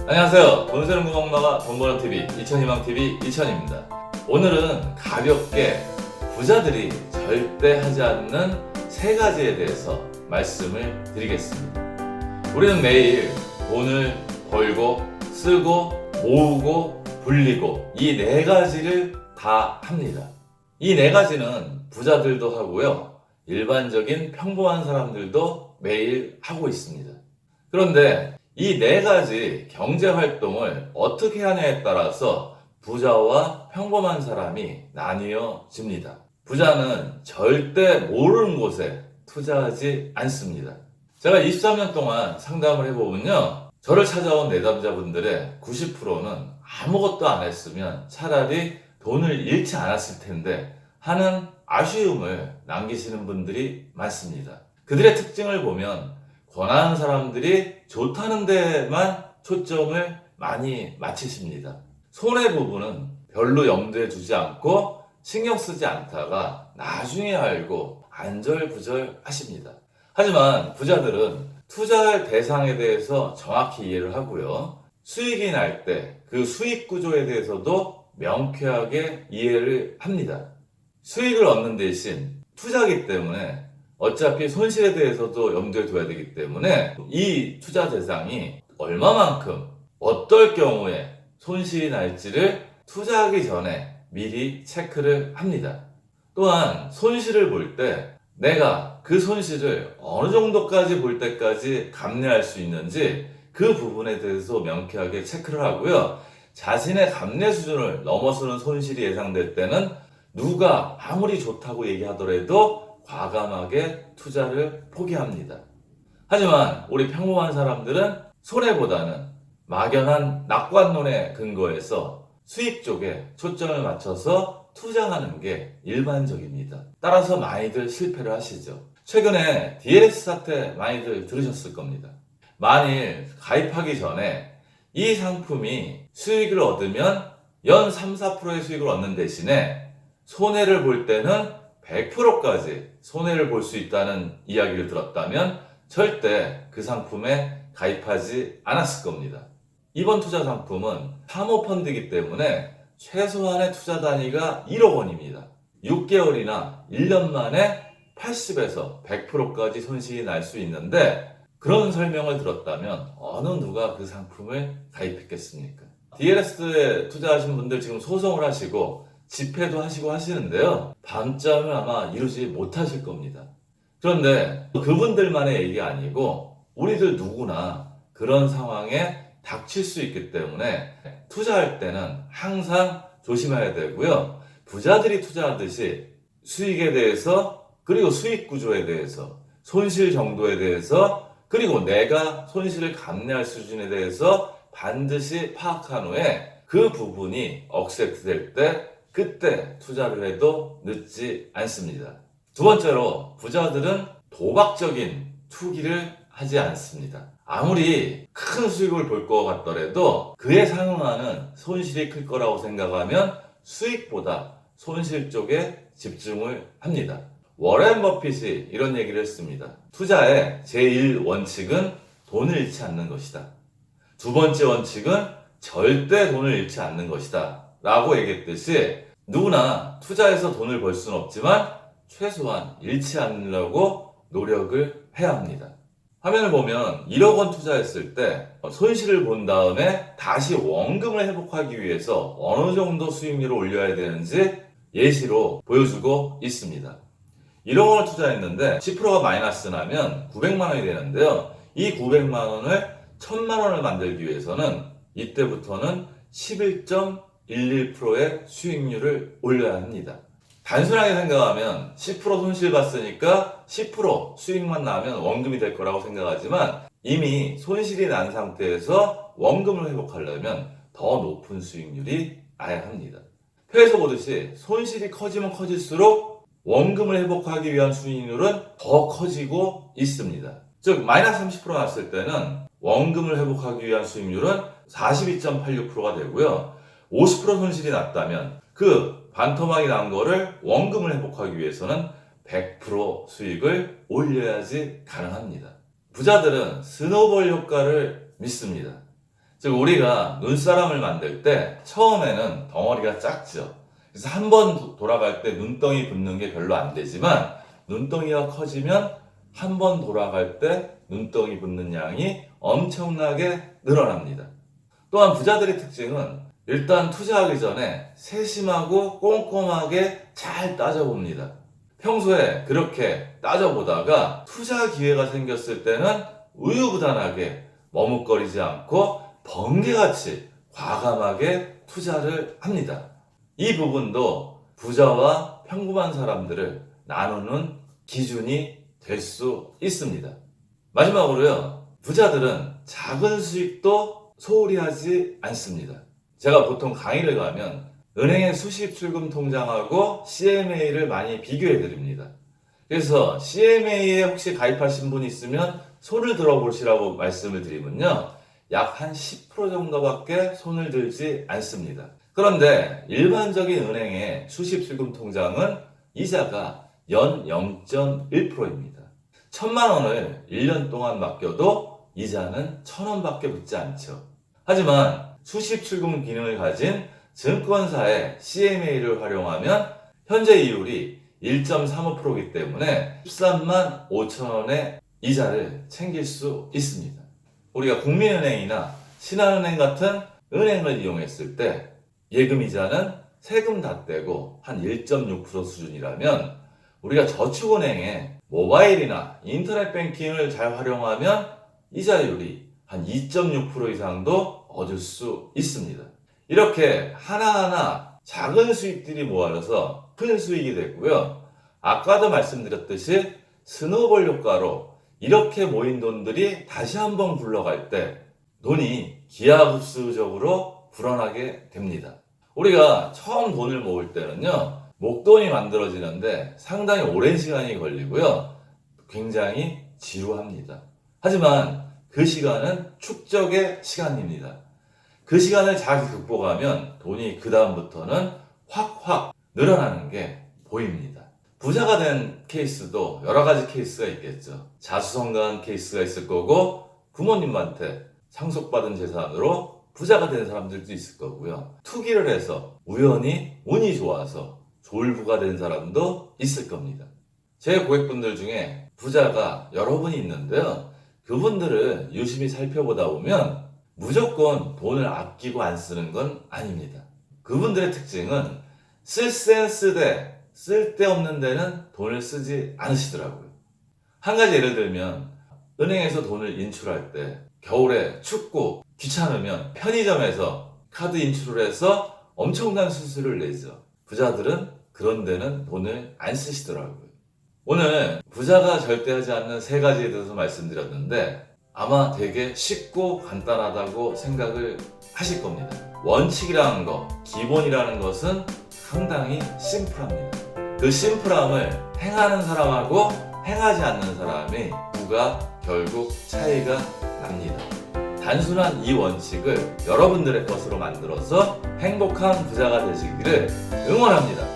안녕하세요. 돈 쓰는 구멍마가 돈버는TV 이천희망TV 이천입니다. 오늘은 가볍게 부자들이 절대 하지 않는 세 가지에 대해서 말씀을 드리겠습니다. 우리는 매일 돈을 벌고 쓰고 모으고 불리고 이 네 가지를 다 합니다. 이 네 가지는 부자들도 하고요. 일반적인 평범한 사람들도 매일 하고 있습니다. 그런데 이 네 가지 경제 활동을 어떻게 하냐에 따라서 부자와 평범한 사람이 나뉘어집니다. 부자는 절대 모르는 곳에 투자하지 않습니다. 제가 23년 동안 상담을 해보면요. 저를 찾아온 내담자분들의 90%는 아무것도 안 했으면 차라리 돈을 잃지 않았을 텐데 하는 아쉬움을 남기시는 분들이 많습니다. 그들의 특징을 보면 권하는 사람들이 좋다는 데만 초점을 많이 맞추십니다. 손해 부분은 별로 염두에 두지 않고 신경 쓰지 않다가 나중에 알고 안절부절 하십니다. 하지만 부자들은 투자할 대상에 대해서 정확히 이해를 하고요. 수익이 날 때 그 수익 구조에 대해서도 명쾌하게 이해를 합니다. 수익을 얻는 대신 투자이기 때문에 어차피 손실에 대해서도 염두에 둬야 되기 때문에 이 투자 대상이 얼마만큼 어떨 경우에 손실이 날지를 투자하기 전에 미리 체크를 합니다. 또한 손실을 볼 때 내가 그 손실을 어느 정도까지 볼 때까지 감내할 수 있는지 그 부분에 대해서 명쾌하게 체크를 하고요. 자신의 감내 수준을 넘어서는 손실이 예상될 때는 누가 아무리 좋다고 얘기하더라도 과감하게 투자를 포기합니다. 하지만 우리 평범한 사람들은 손해보다는 막연한 낙관론에 근거해서 수익 쪽에 초점을 맞춰서 투자하는 게 일반적입니다. 따라서 많이들 실패를 하시죠. 최근에 DLS 사태 많이들 들으셨을 겁니다. 만일 가입하기 전에 이 상품이 수익을 얻으면 연 3, 4%의 수익을 얻는 대신에 손해를 볼 때는 100%까지 손해를 볼 수 있다는 이야기를 들었다면 절대 그 상품에 가입하지 않았을 겁니다. 이번 투자 상품은 사모펀드이기 때문에 최소한의 투자 단위가 1억 원입니다. 6개월이나 1년 만에 80에서 100%까지 손실이 날 수 있는데 그런 설명을 들었다면 어느 누가 그 상품을 가입했겠습니까? DLS에 투자하신 분들 지금 소송을 하시고 집회도 하시고 하시는데요. 밤잠을 아마 이루지 못하실 겁니다. 그런데 그분들만의 얘기가 아니고 우리들 누구나 그런 상황에 닥칠 수 있기 때문에 투자할 때는 항상 조심해야 되고요. 부자들이 투자하듯이 수익에 대해서 그리고 수익 구조에 대해서 손실 정도에 대해서 그리고 내가 손실을 감내할 수준에 대해서 반드시 파악한 후에 그 부분이 억셉트될 때 그때 투자를 해도 늦지 않습니다. 두 번째로 부자들은 도박적인 투기를 하지 않습니다. 아무리 큰 수익을 볼 것 같더라도 그에 상응하는 손실이 클 거라고 생각하면 수익보다 손실 쪽에 집중을 합니다. 워렌 버핏이 이런 얘기를 했습니다. 투자의 제1원칙은 돈을 잃지 않는 것이다. 두 번째 원칙은 절대 돈을 잃지 않는 것이다. 라고 얘기했듯이 누구나 투자해서 돈을 벌 수는 없지만 최소한 잃지 않으려고 노력을 해야 합니다. 화면을 보면 1억 원 투자했을 때 손실을 본 다음에 다시 원금을 회복하기 위해서 어느 정도 수익률을 올려야 되는지 예시로 보여주고 있습니다. 1억 원을 투자했는데 10%가 마이너스 나면 900만 원이 되는데요. 이 900만 원을 1000만 원을 만들기 위해서는 이때부터는 11.11%의 수익률을 올려야 합니다. 단순하게 생각하면 10% 손실 봤으니까 10% 수익만 나면 원금이 될 거라고 생각하지만 이미 손실이 난 상태에서 원금을 회복하려면 더 높은 수익률이 나야 합니다. 표에서 보듯이 손실이 커지면 커질수록 원금을 회복하기 위한 수익률은 더 커지고 있습니다. 즉 마이너스 30% 났을 때는 원금을 회복하기 위한 수익률은 42.86%가 되고요. 50% 손실이 났다면 그 반토막이 난 거를 원금을 회복하기 위해서는 100% 수익을 올려야지 가능합니다. 부자들은 스노우볼 효과를 믿습니다. 즉 우리가 눈사람을 만들 때 처음에는 덩어리가 작죠. 그래서 한 번 돌아갈 때 눈덩이 붙는 게 별로 안 되지만 눈덩이가 커지면 한 번 돌아갈 때 눈덩이 붙는 양이 엄청나게 늘어납니다. 또한 부자들의 특징은 일단 투자하기 전에 세심하고 꼼꼼하게 잘 따져봅니다. 평소에 그렇게 따져보다가 투자 기회가 생겼을 때는 우유부단하게 머뭇거리지 않고 번개같이 과감하게 투자를 합니다. 이 부분도 부자와 평범한 사람들을 나누는 기준이 될 수 있습니다. 마지막으로요, 부자들은 작은 수익도 소홀히 하지 않습니다. 제가 보통 강의를 가면 은행의 수십 출금 통장하고 CMA를 많이 비교해 드립니다. 그래서 CMA에 혹시 가입하신 분이 있으면 손을 들어보시라고 말씀을 드리면요, 약 한 10% 정도밖에 손을 들지 않습니다. 그런데 일반적인 은행의 수십 출금 통장은 이자가 연 0.1%입니다. 1,000만 원을 1년 동안 맡겨도 이자는 1,000원밖에 붙지 않죠. 하지만 수십 출금 기능을 가진 증권사의 CMA를 활용하면 현재 이율이 1.35%이기 때문에 13만 5천 원의 이자를 챙길 수 있습니다. 우리가 국민은행이나 신한은행 같은 은행을 이용했을 때 예금이자는 세금 다 떼고 한 1.6% 수준이라면 우리가 저축은행의 모바일이나 인터넷 뱅킹을 잘 활용하면 이자율이 한 2.6% 이상도 얻을 수 있습니다. 이렇게 하나하나 작은 수익들이 모아져서 큰 수익이 됐고요. 아까도 말씀드렸듯이 스노우볼 효과로 이렇게 모인 돈들이 다시 한번 굴러갈 때 돈이 기하급수적으로 불어나게 됩니다. 우리가 처음 돈을 모을 때는요, 목돈이 만들어지는데 상당히 오랜 시간이 걸리고요. 굉장히 지루합니다. 하지만 그 시간은 축적의 시간입니다. 그 시간을 잘 극복하면 돈이 그 다음부터는 확확 늘어나는 게 보입니다. 부자가 된 케이스도 여러 가지 케이스가 있겠죠. 자수성가한 케이스가 있을 거고 부모님한테 상속받은 재산으로 부자가 된 사람들도 있을 거고요. 투기를 해서 우연히 운이 좋아서 졸부가 된 사람도 있을 겁니다. 제 고객분들 중에 부자가 여러분이 있는데요. 그분들을 유심히 살펴보다 보면 무조건 돈을 아끼고 안 쓰는 건 아닙니다. 그분들의 특징은 쓸 쓰되 쓸데없는 데는 돈을 쓰지 않으시더라고요. 한 가지 예를 들면 은행에서 돈을 인출할 때 겨울에 춥고 귀찮으면 편의점에서 카드 인출을 해서 엄청난 수수료를 내죠. 부자들은 그런 데는 돈을 안 쓰시더라고요. 오늘 부자가 절대 하지 않는 세 가지에 대해서 말씀드렸는데 아마 되게 쉽고 간단하다고 생각을 하실 겁니다. 원칙이라는 것, 기본이라는 것은 상당히 심플합니다. 그 심플함을 행하는 사람하고 행하지 않는 사람의 부가 결국 차이가 납니다. 단순한 이 원칙을 여러분들의 것으로 만들어서 행복한 부자가 되시기를 응원합니다.